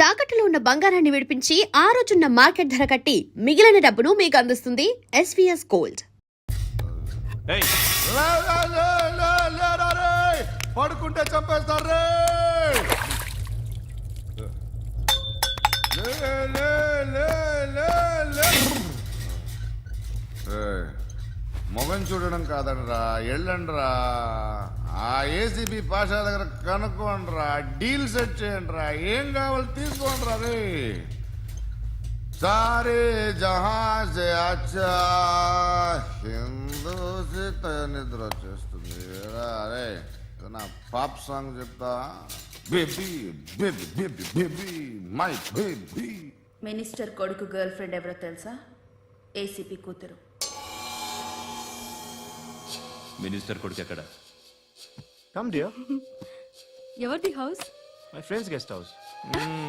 తాకట్టులో ఉన్న బంగారాన్ని విడిపించి ఆ రోజున్న మార్కెట్ ధర కట్టి మిగిలిన డబ్బును మీకు అందిస్తుంది ఎస్వీఎస్ గోల్డ్. పడుకుంటే చంపేస్తారు. మొగం చూడడం కాదండ్రా, ఎళ్ళండ్రా. ఆ ఏసీబీ పాషా దగ్గర కనుక్కోండ్రా, డీల్ సెట్ చేయండిరా, ఏం కావాలి తీసుకోండిరా. రే సారే జహా సే అచ్చా హిందూ నిద్ర వచ్చేస్తుంది. అరే నా పాప్ సాంగ్ చెప్తా. Baby baby baby baby my baby. Minister కొడుకు గర్ల్ ఫ్రెండ్ ఎవరో తెలుసా? ఏసీపీ కూతురు. మినిస్టర్ కొడుకు ఎక్కడ? Come dear. ఎవరిది house? My friend's guest house.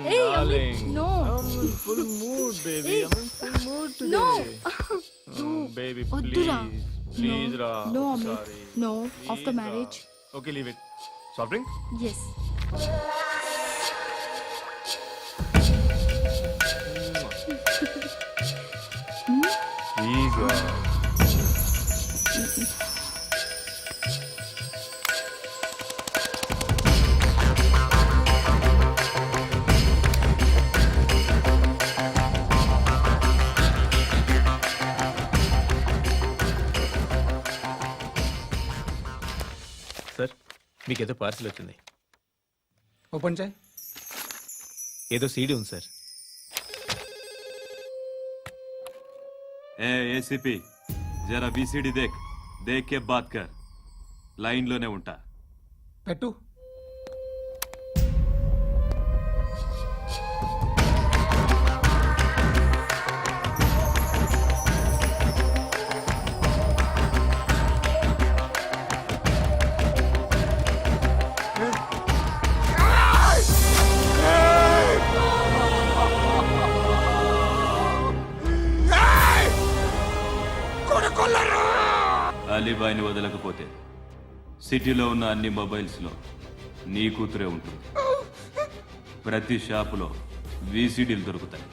Hey, darling. no. I'm in full mood, baby. I'm in full mood today. No. Baby, వద్దురా. please. Please, No. Ra. No, I'm Amit. sorry. No. Please, After Ra. marriage. Okay, leave it. Soft drink? Yes. Eager. Sir, మీకేదో parcel వచ్చింది. Open చేయి. ఏదో CD ఉంది sir. ఏ ACP, జరా BCD దేక్ కే బాత్ కర్. లైన్ లోనే ఉంటా. పెట్టు. అలీబాయిని వదలకపోతే సిటీలో ఉన్న అన్ని మొబైల్స్లో నీ కూతురే ఉంటుంది. ప్రతి షాపులో వీసీడీలు దొరుకుతాయి.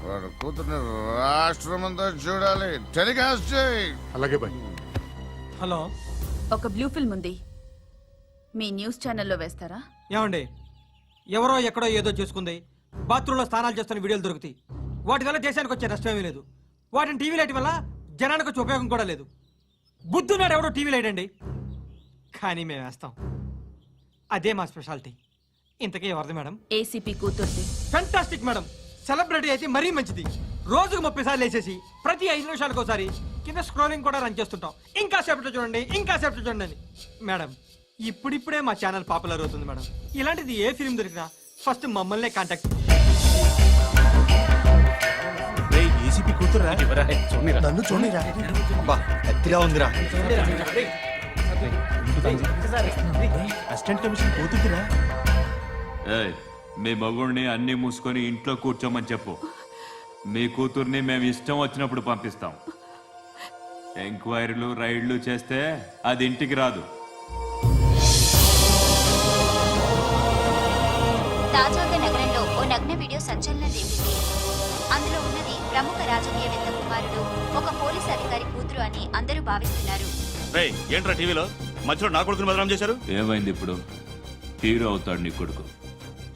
వాడు కూతుర్ని రాష్ట్రమంతా చూడాలి. టెలికాస్ట్ చేయి. అలాగే బాయ్. హలో, ఒక బ్లూ ఫిల్మ్ ఉంది, మీ న్యూస్ ఛానల్లో వేస్తారా? ఏమండి, ఎవరో ఎక్కడో ఏదో చేసుకుంది, బాత్రూంలో స్నానాలు చేస్తున్న వీడియోలు దొరుకుతాయి. వాటి వల్ల దేశానికి వచ్చే నష్టమేమీ లేదు. వాటిని టీవీ లైట్ వల్ల జనానికి వచ్చే ఉపయోగం కూడా లేదు. బుద్ధున్నాడు ఎవడో టీవీ లైట్ కానీ మేము వేస్తాం. అదే మా స్పెషాలిటీ. ఇంతకీ ఎవరిది మేడం? ఏసీపీ కూతుర్ది. Fantastic madam. సెలబ్రిటీ అయితే మరీ మంచిది. రోజుకు 30 సార్లు వేసేసి ప్రతి 5 నిమిషాలకు ఒకసారి కింద స్క్రోలింగ్ కూడా రన్ చేస్తుంటాం. ఇంకా సేపట్లో చూడండి, ఇంకా సేపట్లో చూడండి అని. మేడం, ఇప్పుడిప్పుడే మా ఛానల్ పాపులర్ అవుతుంది మేడం. ఇలాంటిది ఏ ఫిల్మ్ దొరికినా ఫస్ట్ మమ్మల్నే కాంటాక్ట్. ఏసీపీ కూతురా? నన్ను చూడరా. బా ఎత్తిగా ఉందిరా. అసిస్టెంట్ కమిషన్ కూతురా? మీ మగుడిని అన్ని మూసుకొని ఇంట్లో కూర్చోమని చెప్పు. మీ కూతుర్ని మేము ఇష్టం వచ్చినప్పుడు పంపిస్తాం. ఎంక్వైరీలు రైడ్లు చేస్తే అది ఇంటికి రాదు. తాజాగా నగరంలో ఓ నగ్న వీడియో సంచలనం రేపింది. అందులో ఉన్నది ప్రముఖ రాజకీయవేత్త కుమారుడు, ఒక పోలీస్ అధికారి కూతురు అని అందరూ భావిస్తున్నారు. ఏంట్రా టీవీలో మధ్యలో నా కొడుకుని బదనాం చేశారు? ఏమైంది ఇప్పుడు? హీరో అవుతాడు నీ కొడుకు.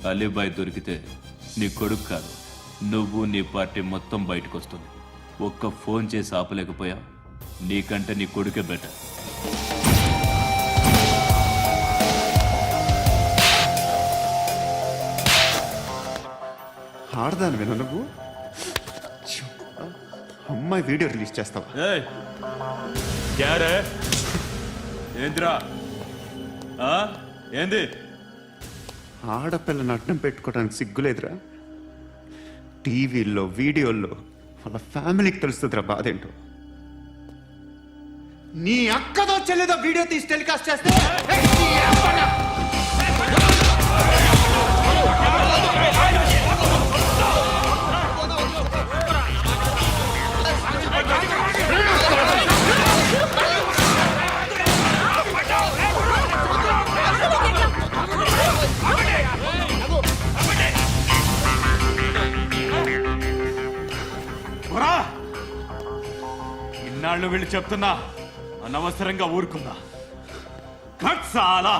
అలీబాయ్ దొరికితే నీ కొడుకు కాదు, నువ్వు నీ పార్టీ మొత్తం బయటకు వస్తుంది. ఒక్క ఫోన్ చేసి ఆపలేకపోయా, నీకంటే నీ కొడుకే బెటర్. ఆడదాను విన నువ్వు. అమ్మాయి వీడియో రిలీజ్ చేస్తావా? ఏంద్రా ఏంది? ఆడపిల్లని అడ్డం పెట్టుకోవడానికి సిగ్గులేదురా? టీవీల్లో వీడియోల్లో వాళ్ళ ఫ్యామిలీకి తెలుస్తుందిరా బాధేంటో. నీ అక్కదో చెల్లిదో వీడియో తీసి టెలికాస్ట్ చేస్తే వాళ్ళు వీళ్ళు చెప్తున్నా అనవసరంగా ఊరుకుందా కట్ చాలా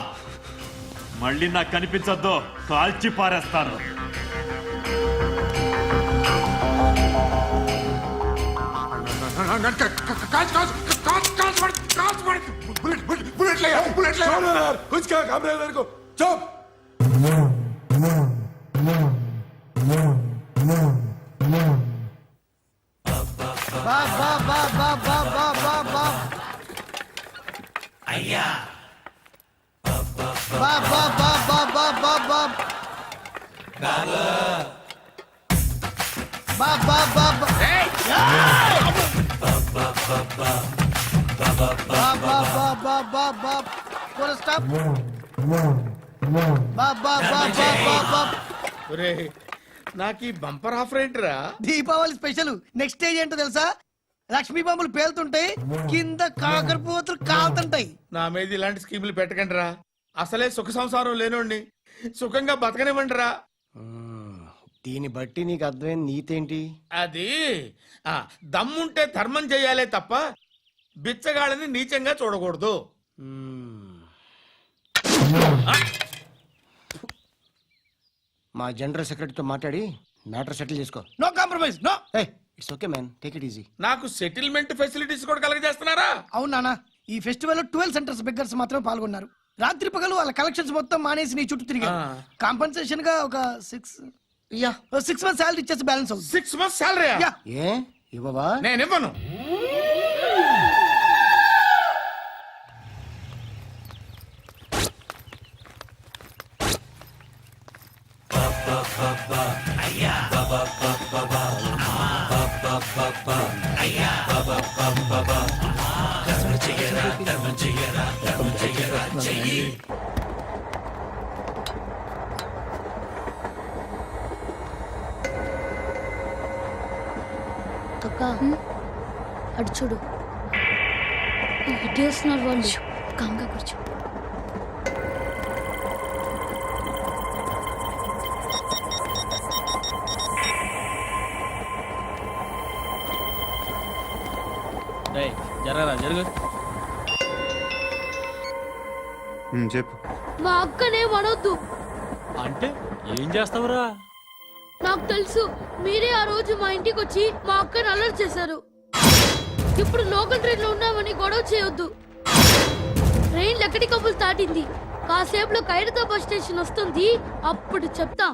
మళ్ళీ నాకు కనిపించొద్దు కాల్చి పారేస్తాను నాకు ఈ బంపర్ ఆఫర్ ఏంటిరా? దీపావళి స్పెషల్ నెక్స్ట్ స్టేజ్ ఏంటో తెలుసా? లక్ష్మీ బాంబులు పేలుతుంటాయి, కింద కాకరపోతులు కాలుతుంటాయి. నా మీద ఇలాంటి స్కీములు పెట్టకండి రా. అసలే సుఖ సంసారం లేనోడిని సుఖంగా బతకనివ్వండి రా. దీన్ని బట్టి నీకు అర్థమైన నీతేంటి? అది దమ్ముంటే ధర్మం చెయ్యాలే తప్ప బిచ్చగాళ్ళని నీచంగా చూడకూడదు. మా జనరల్ సెక్రటరీతో మాట్లాడి మ్యాటర్ సెటిల్ చేసుకో. No compromise, no. It's okay man, take it easy. నాకు సెటిల్మెంట్ ఫెసిలిటీస్ కూడా కలగజేస్తున్నారా? అవును నాన్న, ఈ ఫెస్టివల్ 12 సెంటర్స్ బెగ్గర్స్ మాత్రం పాల్గొన్నారు. రాత్రి పగలు వాళ్ళ కలెక్షన్స్ మొత్తం మానేసి నీ చుట్టూ తిరిగారు. కాంపన్సేషన్ గా ఒక 6 మంత్స్ సాలరీ ఇచ్చేసి బ్యాలెన్స్ అవుతుంది. 6 months సాలరీ? ఏ ఇవ్వవా? నేను ఇవ్వను. అక్క అటు చూడు, ఇటు వస్తున్నారు వాళ్ళు. కామ్గా కూర్చో. జరగరా జరుగు. చెప్పు. మా అక్కనే వడొద్దు. అంటే ఏం చేస్తావురా? నాకు తెలుసు, మీరే ఆ రోజు మా ఇంటికి వచ్చి మా అక్కని అల్లరి చేశారు. ఇప్పుడు లోకల్ ట్రైన్ లో ఉన్నామని గొడవ చేయొద్దు. ట్రైన్ లక్కడి కప్పులు దాటింది. కాసేపులో ఖైరతాబాద్ స్టేషన్ వస్తుంది, అప్పుడు చెప్తా.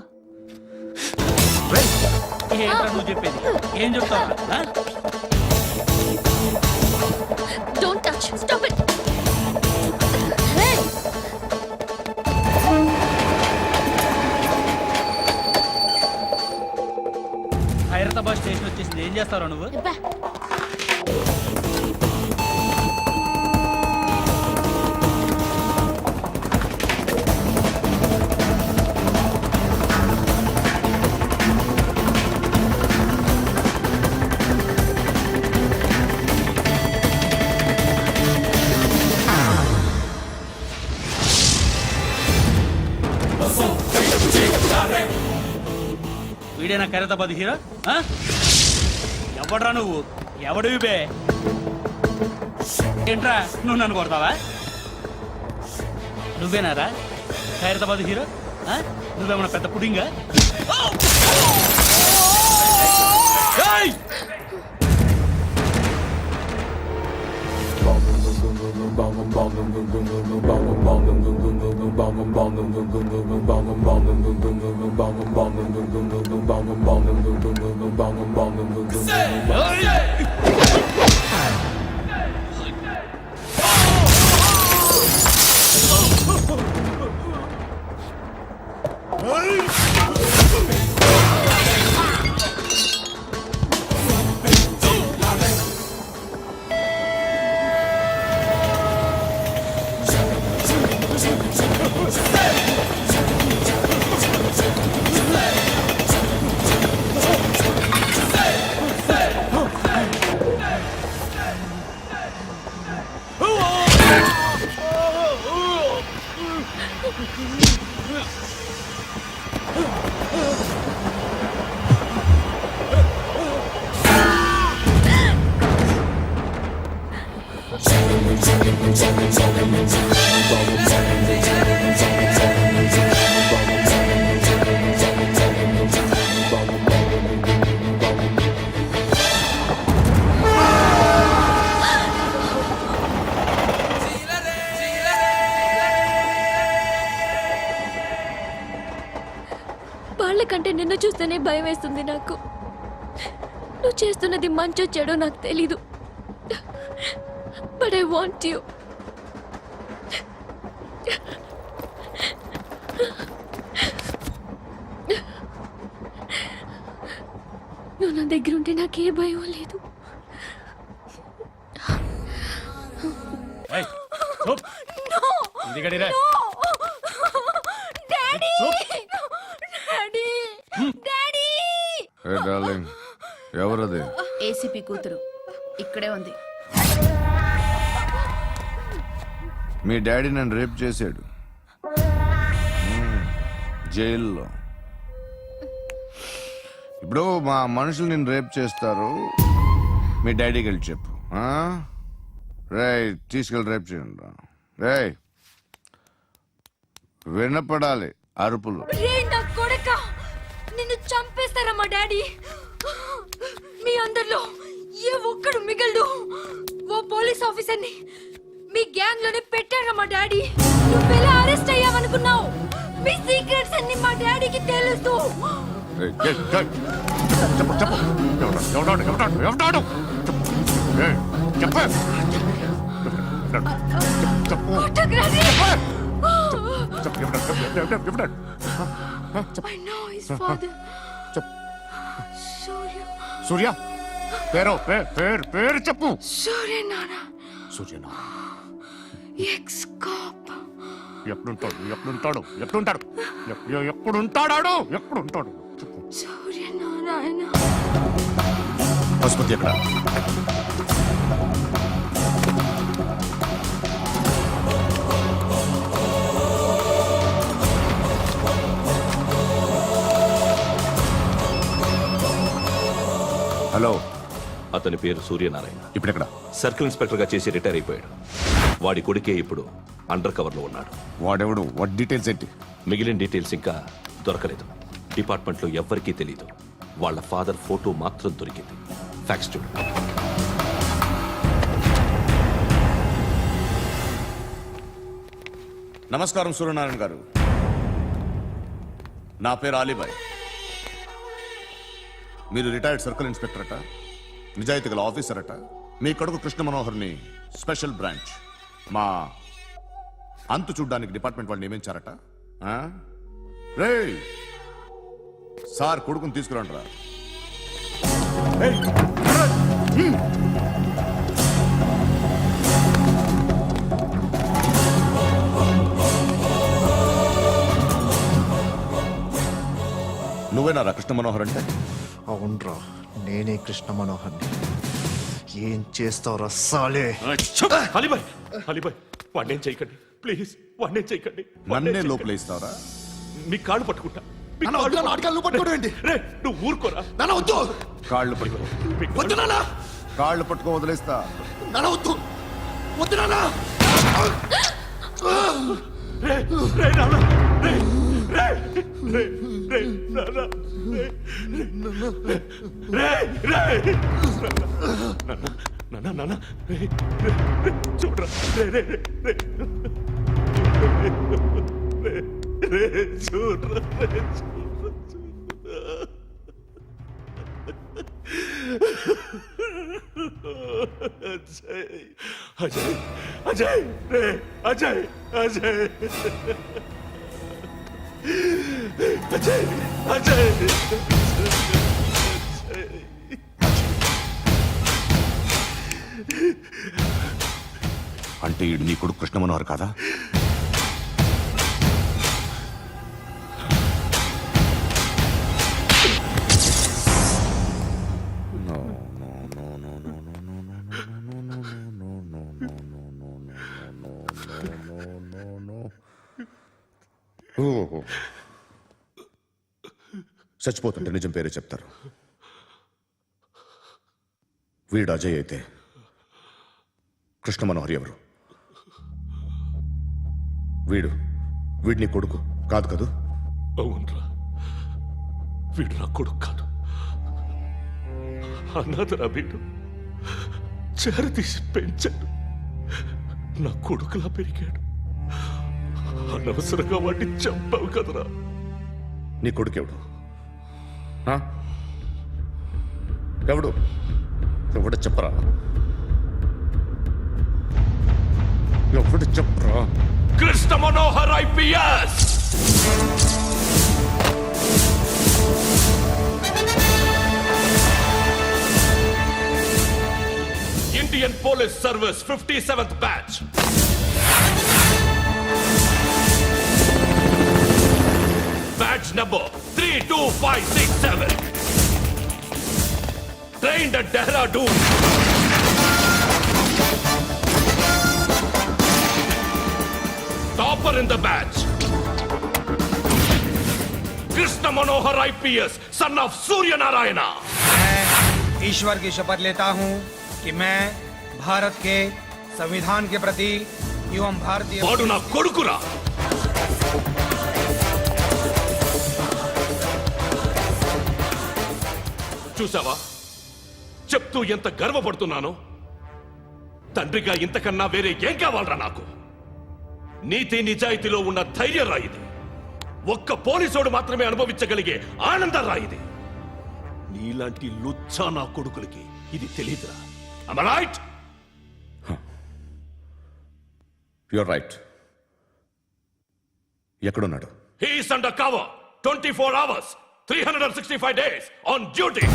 నువ్వు చెప్పేది ఏం చెప్తావా? Don't touch. Stop it. Hey. Khairatabad station వచ్చేసింది, ఏం చేస్తావు నువ్వు? Eba. వీడేనా ఖైరతాబాద్ హీరో? ఎవడ్రా నువ్వు? ఎవడివి బే? ఏంట్రా నువ్వు నన్ను కొడతావా? నువ్వేనారా ఖైరతాబాద్ హీరో? నువ్వేమన్నా పెద్ద పుడింగా? వాళ్ళకంటే నిన్ను చూస్తేనే భయం వేస్తుంది నాకు. నువ్వు చేస్తున్నది మంచో చెడో నాకు తెలీదు, బట్ ఐ వాంట్ యూ. నువ్వు నా దగ్గర ఉంటే నాకే భయం లేదు. ఏ డార్లింగ్, ఎవరది? ఏసీపీ కూతురు ఇక్కడే ఉంది. మీ డాడీ నన్ను రేప్ చేశాడు జైల్లో. ఇప్పుడు మా మనుషులు నిన్ను రేప్ చేస్తారు, మీ డాడీకి వెళ్ళి చెప్పు. రే తీసుకెళ్ళి రేప్ చేయండి. రే వినపడాలి అరుపులు. నిన్ను చంపేస్తారా మా డాడీ? మీ అందరిలో ఏ ఒక్కడు మిగలడు. ఓ పోలీస్ ఆఫీసర్ని మీ గ్యాంగ్ లోనే పెట్టారా మా డాడీ? నువ్వెలా అరెస్ట్ అయ్యావనుకున్నావు? మీ సీక్రెట్స్ అన్ని మా డాడీకి తెలుసు. చెప్పు చెప్పు, ఎవడాడు? I know his father. సూర్య పేరు చెప్పు. సూర్య నాన్న, సూర్య ఎక్స్ కాప్. ఎప్పుడుంటాడు చెప్పు. సూర్య నారాయణ. ఆసుపత్రి ఎక్కడ? హలో, అతని పేరు సూర్యనారాయణ. ఇప్పుడెక్కడ? సర్కిల్ ఇన్స్పెక్టర్ గా చేసి రిటైర్ అయిపోయాడు. వాడి కొడుకే ఇప్పుడు అండర్ కవర్ లో ఉన్నాడు. వాడెవడు? వాట్ డీటెయిల్స్ ఏంటి? మిగిలిన డీటెయిల్స్ ఇంకా దొరకలేదు. డిపార్ట్మెంట్ లో ఎవ్వరికీ తెలీదు. వాళ్ళ ఫాదర్ ఫోటో మాత్రం దొరికింది. ఫ్యాక్స్ చూడు. నమస్కారం సూర్యనారాయణ గారు, నా పేరు అలీబాయ్. మీరు రిటైర్డ్ సర్కిల్ ఇన్స్పెక్టర్ అట, నిజాయితీ గల ఆఫీసర్ అట. మీ కొడుకు కృష్ణ మనోహర్ని స్పెషల్ బ్రాంచ్ మా అంతు చూడ్డానికి డిపార్ట్మెంట్ వాళ్ళు నియమించారట. రే సార్ కొడుకుని తీసుకురండి రా. నువ్వేనా కృష్ణ మనోహర్ అంటే? అవునరా, నేనే కృష్ణ మనోహర్ని. ఏం చేస్తావురా సాలే? అలీబాయ్ వాడినేం చేయకండి ప్లీజ్, వాడినేం చేయకండి. నన్నే లోపల ఇస్తావరా? మీ కాళ్ళు పట్టుకుంటా. నువ్వు ఊరుకోరా. కాళ్ళు పట్టుకో. కాళ్ళు పట్టుకో వదిలేస్తా. చూడరా అజయ్ అజయ్ అజయ్ అజయ్ అజయ్ అజయ్ అంటే ఈడు నీ కొడుకు కృష్ణ మనోహర్ కాదా? చచ్చిపోతుంటే నిజం పేరే చెప్తారు. వీడు అజయ్ అయితే కృష్ణ మనోహర్ ఎవరు? వీడిని కొడుకు కాదు కదూ? అవునరా, వీడు నా కొడుకు కాదు, అనాథరా వీడు. చేరతీసి పెంచాడు, నా కొడుకులా పెరిగాడు. అనవసరంగా వాడిని చంపావు కదరా. నీ కొడుకెవడు? ఆ? ఎవడు? ఎవడు చెప్పరా? ఎవడు చెప్పరా? Krishna Manohar IPS. Indian police service 57th batch. Badge number 32567. Trained at Dehradun. Topper in the batch. Krishna Manohar IPS, son of Surya Narayana. मैं ईश्वर की शपथ लेता हूँ कि मैं भारत के संविधान के प्रति एवं भारतीय వాడు నా కొడుకురా. చూసావా చెప్తూ ఎంత గర్వపడుతున్నానో? తండ్రిగా ఇంతకన్నా వేరే ఏం కావాలరా నాకు? నీతి నిజాయితీలో ఉన్న ధైర్యం రా ఇది. ఒక్క పోలీసోడు మాత్రమే అనుభవించగలిగే ఆనందం రా ఇది. నీలాంటి లుచ్చా నా కొడుకులకి ఇది తెలీదురా. Am I right? You're right. ఎక్కడున్నాడు? He is under cover 24 hours 365 days on duty.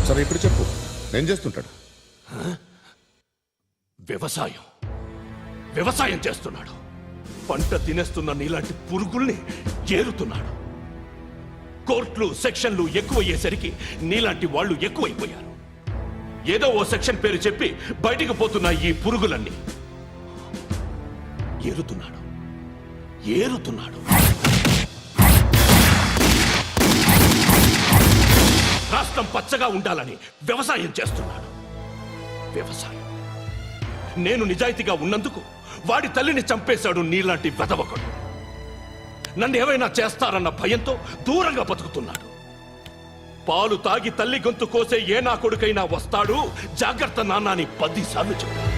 సరే ఇప్పుడు చెప్పు, ఏం చేస్తుంటాడు? వ్యవసాయం చేస్తున్నాడు. పంట తినేస్తున్న నీలాంటి పురుగుల్ని ఏరుతున్నాడు. కోర్టులు సెక్షన్లు ఎక్కువయ్యేసరికి నీలాంటి వాళ్ళు ఎక్కువైపోయారు. ఏదో ఓ సెక్షన్ పేరు చెప్పి బయటికి పోతున్న ఈ పురుగులన్నీ ఏరుతున్నాడు. రాష్ట్రం పచ్చగా ఉండాలని వ్యవసాయం చేస్తున్నాడు. నేను నిజాయితీగా ఉన్నందుకు వాడి తల్లిని చంపేశాడు నీలాంటి వెధవకుడు. నన్ను ఏమైనా చేస్తారన్న భయంతో దూరంగా బతుకుతున్నాడు. పాలు తాగి తల్లి గొంతు కోసే ఏ నా కొడుకైనా వస్తాడు, జాగ్రత్త నాన్న అని 10 సార్లు చెప్పాడు.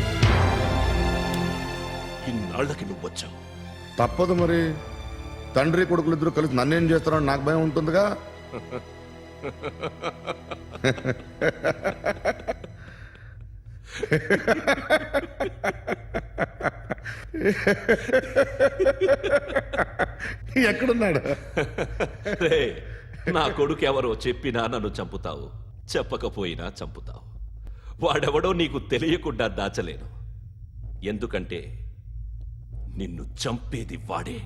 ఇన్నాళ్ళకి నువ్వు వచ్చావు. తప్పదు మరి. తండ్రి కొడుకులిద్దరూ కలిసి నన్నేం చేస్తారని నాకు భయం ఉంటుందిగా. ఎక్కడున్నాడు? నా కొడుకు ఎవరో చెప్పినా నన్ను చంపుతావు, చెప్పకపోయినా చంపుతావు. వాడెవడో నీకు తెలియకుండా దాచలేను. ఎందుకంటే నిన్ను చంపేది వాడే.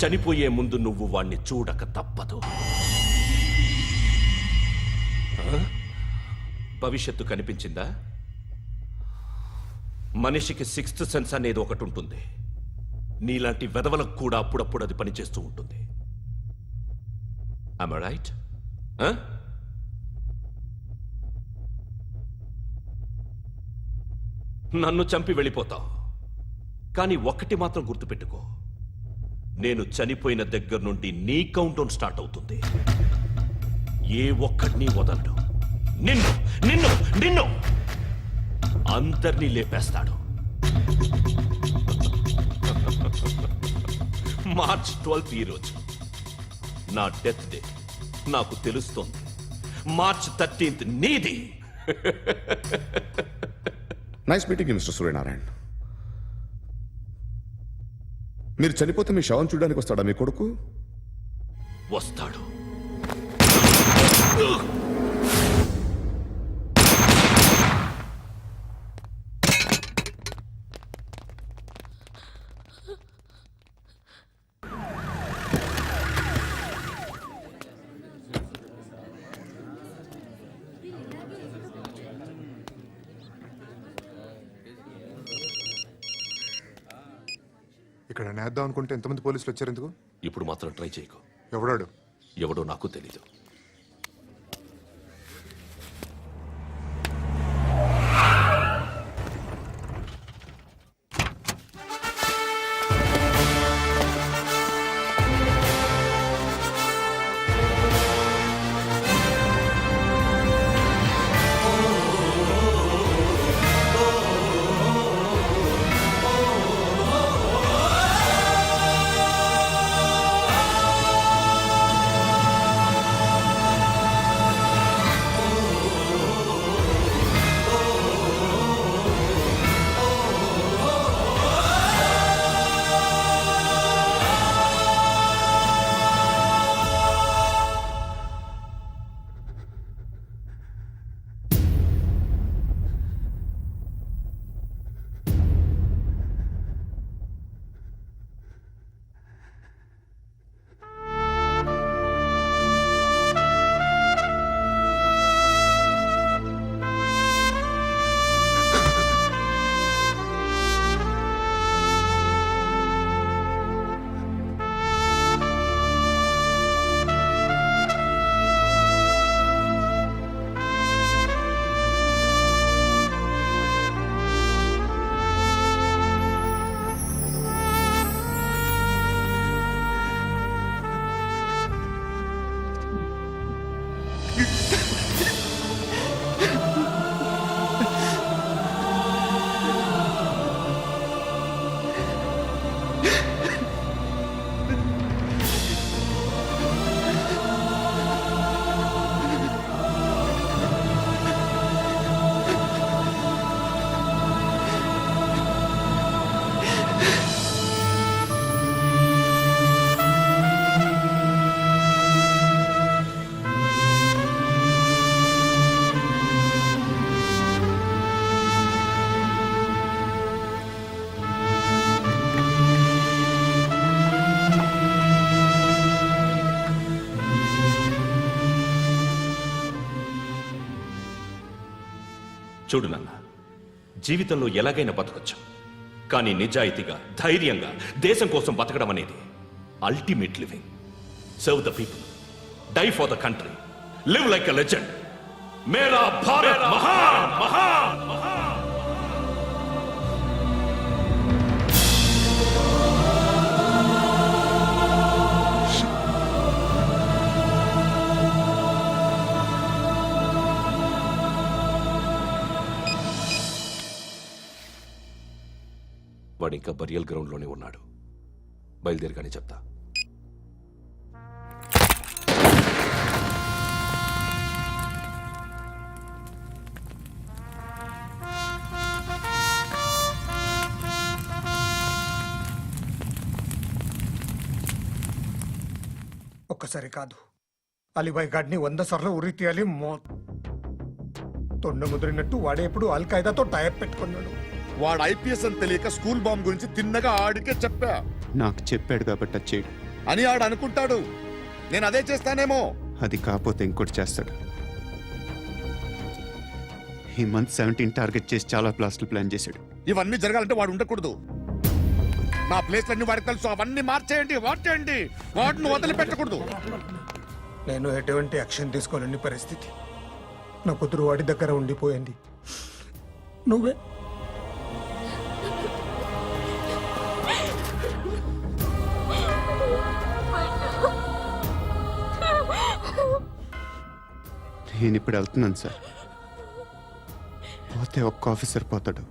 చనిపోయే ముందు నువ్వు వాణ్ణి చూడక తప్పదు. భవిష్యత్తు కనిపించిందా? మనిషికి 6th సెన్స్ అనేది ఒకటి ఉంటుంది. నీలాంటి వెధవలకు కూడా అప్పుడప్పుడు అది పనిచేస్తూ ఉంటుంది. Am I right? నన్ను చంపి వెళ్ళిపోతావు. కానీ ఒక్కటి మాత్రం గుర్తుపెట్టుకో, నేను చనిపోయిన దగ్గర నుండి నీ కౌంటౌన్ స్టార్ట్ అవుతుంది. ఏ ఒక్కడిని వదలడు. నిన్ను నిన్ను నిన్ను అందరినీ లేపేస్తాడు. మార్చ్ 12 ఈ రోజు నా డెత్ డే. నాకు తెలుస్తోంది. మార్చ్ 13 నీది. Nice meeting mister Suryanarayana. మీరు చనిపోతే మీ శవం చూడడానికి వస్తాడా మీ కొడుకు? వస్తాడు. ఇక్కడ నేద్దాం అనుకుంటే ఎంతమంది పోలీసులు వచ్చారు ఎందుకు? ఇప్పుడు మాత్రం ట్రై చేయకు. ఎవడాడు? ఎవడో నాకు తెలీదు. చూడు నాన్న, జీవితంలో ఎలాగైనా బతకొచ్చు, కానీ నిజాయితీగా ధైర్యంగా దేశం కోసం బతకడం అనేది ultimate living. Serve the people, die for the country, live like a legend. మేరా భారత్ మహాన్ మహాన్ మహాన్. వాడు ఇంకా బరియల్ గ్రౌండ్లోనే ఉన్నాడు. బయలుదేరగానే చెప్తా. ఒక్కసారి కాదు, అలీబాయ్ గాడిని 100 సార్లు ఉరి తీయాలి. తొండ ముదిరినట్టు వాడేప్పుడు అల్ ఖైదాతో టైప్ పెట్టుకున్నాడు. వాడు ఐపీఎస్ అని తెలియక స్కూల్ బాంబ్ గురించి తిన్నగా ఆడికే చెప్పా నాకు చెప్పాడు కాబట్టి అది చేయడు. అని ఆడు అనుకుంటాడు. నేను అదే చేస్తానేమో. అది కాకపోతే ఇంకోటి చేస్తాడు. ఈ మంత్ 17 టార్గెట్ చేసి చాలా ప్లాస్టులు ప్లాన్ చేశాడు. ఇవన్నీ జరగాలంటే వాడు ఉండకూడదు. నా ప్లేస్లన్నీ వాడికి తెలుసు. అవన్నీ మార్చేయండి, వాటేయండి. వాటిని వదిలిపెట్టకూడదు. నేను ఎటువంటి యాక్షన్ తీసుకోలేని పరిస్థితి. నా కూతురు వాడి దగ్గర ఉండిపోయింది. నువ్వే నేను ఇప్పుడు వెళ్తున్నాను సార్. పోతే ఒక్క ఆఫీసర్ పోతాడు,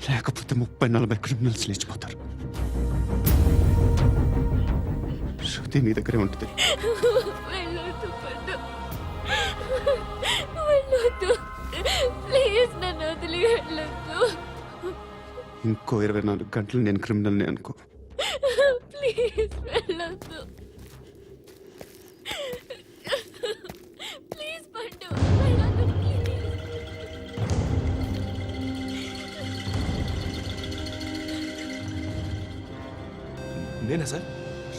లేకపోతే 30-40 క్రిమినల్స్ లేచిపోతారు. శృతి మీ దగ్గరే ఉంటుంది. ప్లీజ్ నన్ను వదిలి వెళ్ళొద్దు. ఇంకో 24 గంటలు నేను క్రిమినల్ని అనుకో. ప్లీజ్ వెళ్ళొద్దు. ప్లీజ్ పండు వెళ్ళొద్దు. నేనా సార్?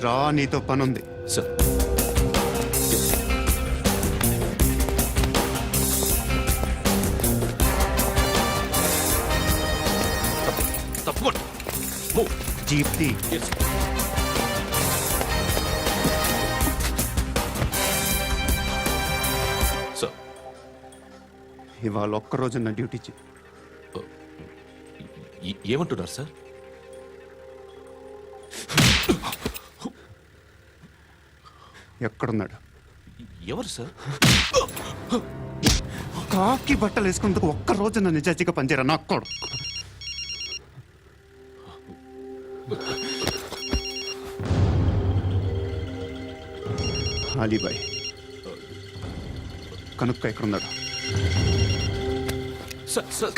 రా, నీతో పని ఉంది. సార్ తప్పకుండా. జీప్తి సార్, ఇవాళ ఒక్కరోజు నా డ్యూటీ చేయి. ఏమంటున్నారు సార్? ఎక్కడున్నాడు? ఎవరు సార్? కాకి బట్టలు వేసుకున్నందుకు ఒక్కరోజు నా నిజాయితీగా పనిచేయరా నా కొడుకు. అలీబాయ్ కనుక్కో, ఎక్కడున్నాడు?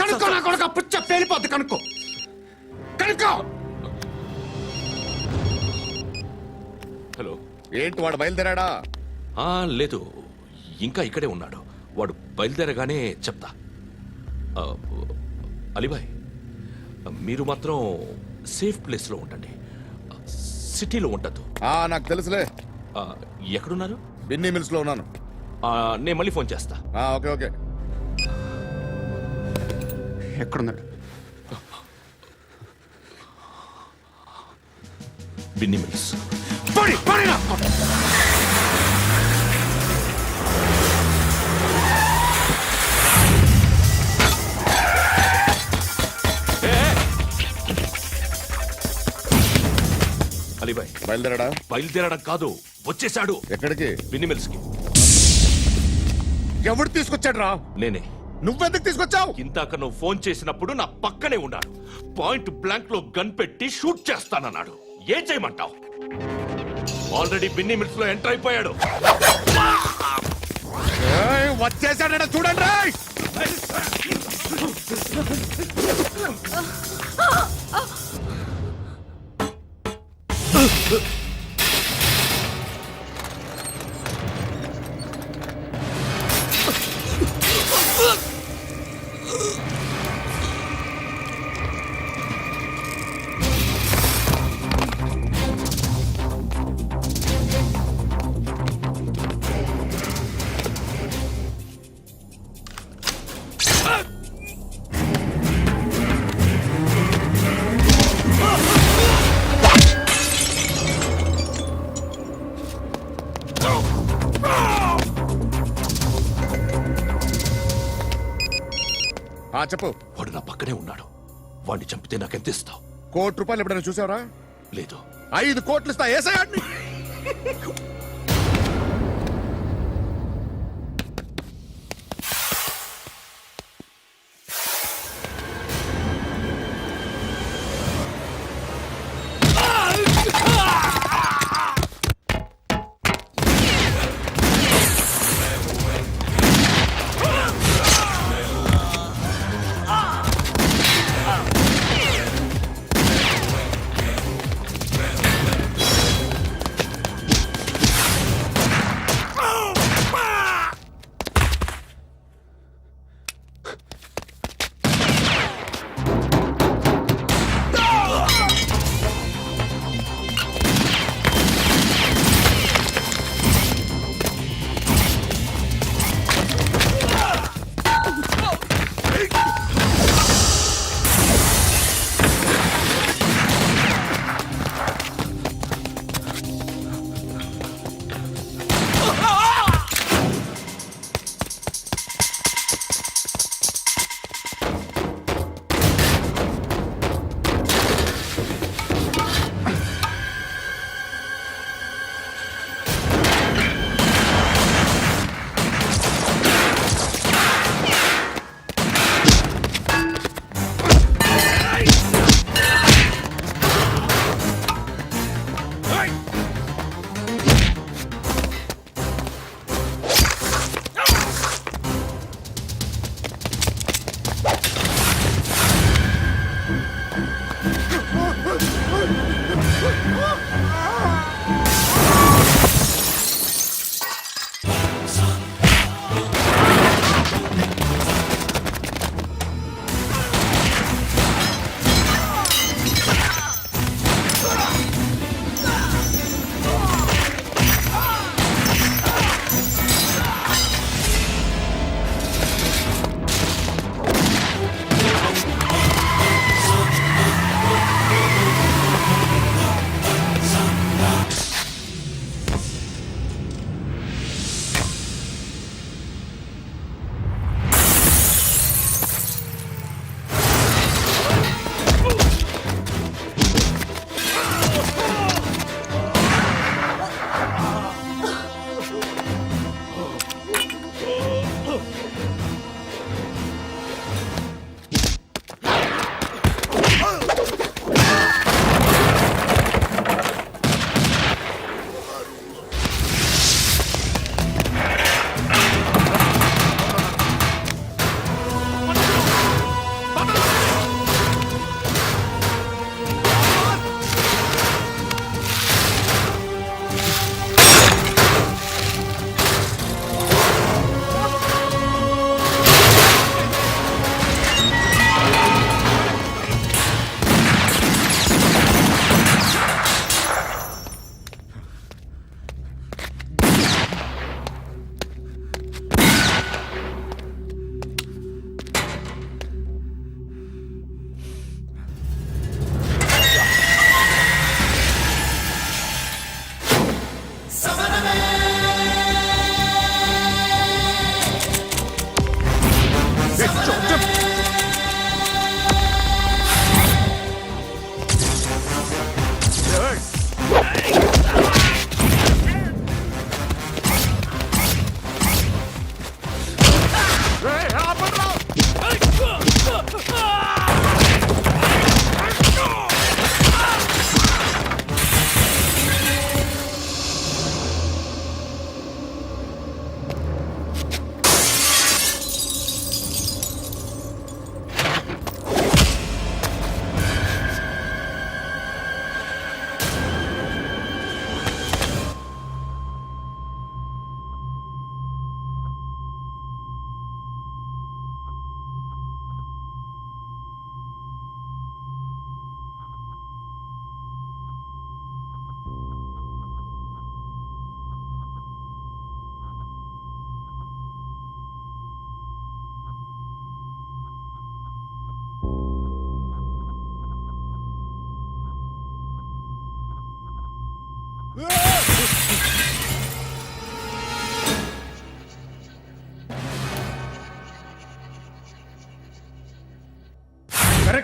కనుక్కో నా కొడుకు. పుచ్చ పేలిపోద్ది. కనుక్కో, కనుక్కో. హలో, ఏంటి వాడు బయలుదేరాడా? లేదు, ఇంకా ఇక్కడే ఉన్నాడు. వాడు బయలుదేరగానే చెప్తా. అలీబాయ్, మీరు మాత్రం సేఫ్ ప్లేస్లో ఉండండి, సిటీలో ఉండద్దు. నాకు తెలుసులే. ఎక్కడున్నారు? బిన్నీ మిల్స్ లో ఉన్నాను. నేను మళ్ళీ ఫోన్ చేస్తా. Okay okay. ఎక్కడున్నాడు? బిన్నీ మిల్స్. అలీబాయ్ బయలుదేరాడా? బయలుదేరడం కాదు, వచ్చేశాడు. ఎక్కడికి? బిన్నీ మిల్స్ కి. ఎవడు తీసుకొచ్చాడు రా? నేనే. నువ్వెందుకు తీసుకొచ్చావు? ఇందాక నువ్వు ఫోన్ చేసినప్పుడు నా పక్కనే ఉన్నాడు. పాయింట్ బ్లాంక్ లో గన్ పెట్టి షూట్ చేస్తానన్నాడు. ఏం చేయమంటావు? ఆల్రెడీ బిన్నీ మిల్స్ లో ఎంటర్ అయిపోయాడు. వచ్చేసాడ చూడండి రా. చెప్పు. వాడు నా పక్కనే ఉన్నాడు. వాడిని చంపితే నాకెంత ఇస్తావు? ₹1,00,00,000 ఎప్పుడైనా చూసావరా? లేదు. 5 కోట్లు ఇస్తా. ఏసయాడిని.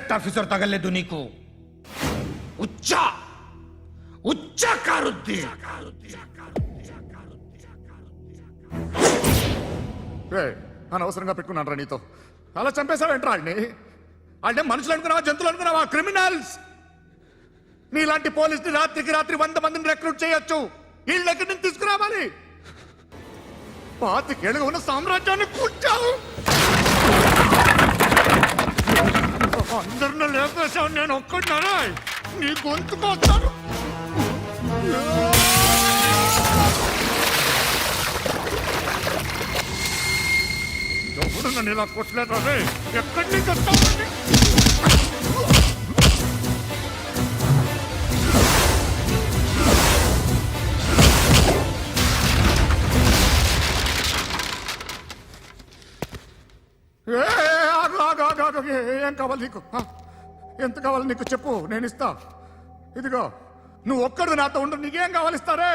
ప్రాజెక్ట్ ఆఫీసర్ తగలేదు నీకు ఉచ్చా ఉచ్చా కారుద్ది అనవసరంగా పెట్టుకున్నాను రా నీతో అలా చంపేశావేంట్రా వాళ్ళని వాళ్ళే మనుషులు అనుకున్నావా జంతువులు అనుకున్నావా క్రిమినల్స్ నీలాంటి పోలీసుని రాత్రికి రాత్రి 100 మందిని రిక్రూట్ చేయొచ్చు వీళ్ళ దగ్గర నుంచి తీసుకురావాలి 25 ఏళ్ళుగా ఉన్న సామ్రాజ్యాన్ని కూర్చావు అందరిని లేపేశావు నేను ఒక్కడినారా నీ గొంతుకొస్తాను ఎవడు నన్ను ఇలా కొట్టలేదు రే ఎక్కడి నుంచి వస్తావు ఏం కావాలి నీకు ఎంత కావాలి నీకు చెప్పు నేను ఇస్తా ఇదిగో నువ్వు ఒక్కడు నాతో ఉండు నీకేం కావాలి ఇస్తారే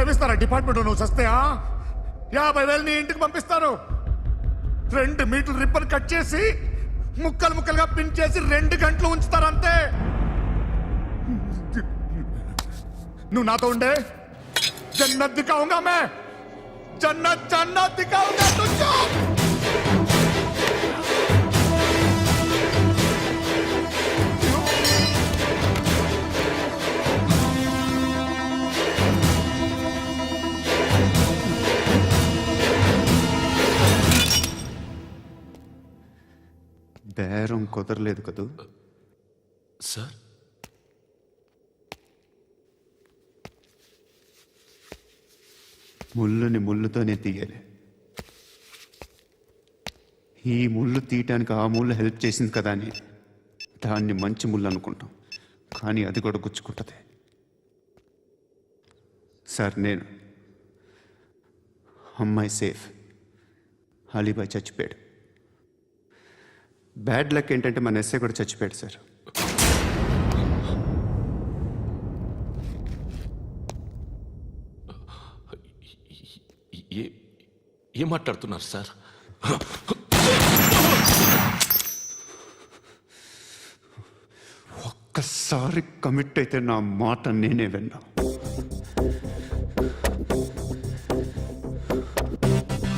ఏమిస్తారా డిపార్ట్మెంట్ నువ్వు చస్తేయా 50,000 నీ ఇంటికి పంపిస్తారు 2 మీటర్లు రిబ్బన్ కట్ చేసి ముక్కలు ముక్కలుగా పిన్ చేసి 2 గంటలు ఉంచుతారు అంతే నువ్వు నాతో ఉండే జన్నత్ దిఖాऊंगा मैं जन्नत जन्नत दिखाऊंगा तुझको బేరం కుదరలేదు కదూ సార్ ముళ్ళుని ముళ్ళుతోనే తీయాలి ఈ ముళ్ళు తీయటానికి ఆ ముళ్ళు హెల్ప్ చేసింది కదా అని దాన్ని మంచి ముళ్ళు అనుకుంటాం కానీ అది కూడా గుచ్చుకుంటుంది సార్ నేను అమ్మాయి సేఫ్ అలీబాయ్ చచ్చిపోయాడు బ్యాడ్ లక్ ఏంటంటే మన ఎస్ఐ కూడా చచ్చిపోయాడు సార్ ఏం మాట్లాడుతున్నారు సార్ ఒక్కసారి కమిట్ అయితే నా మాట నేనే విన్నా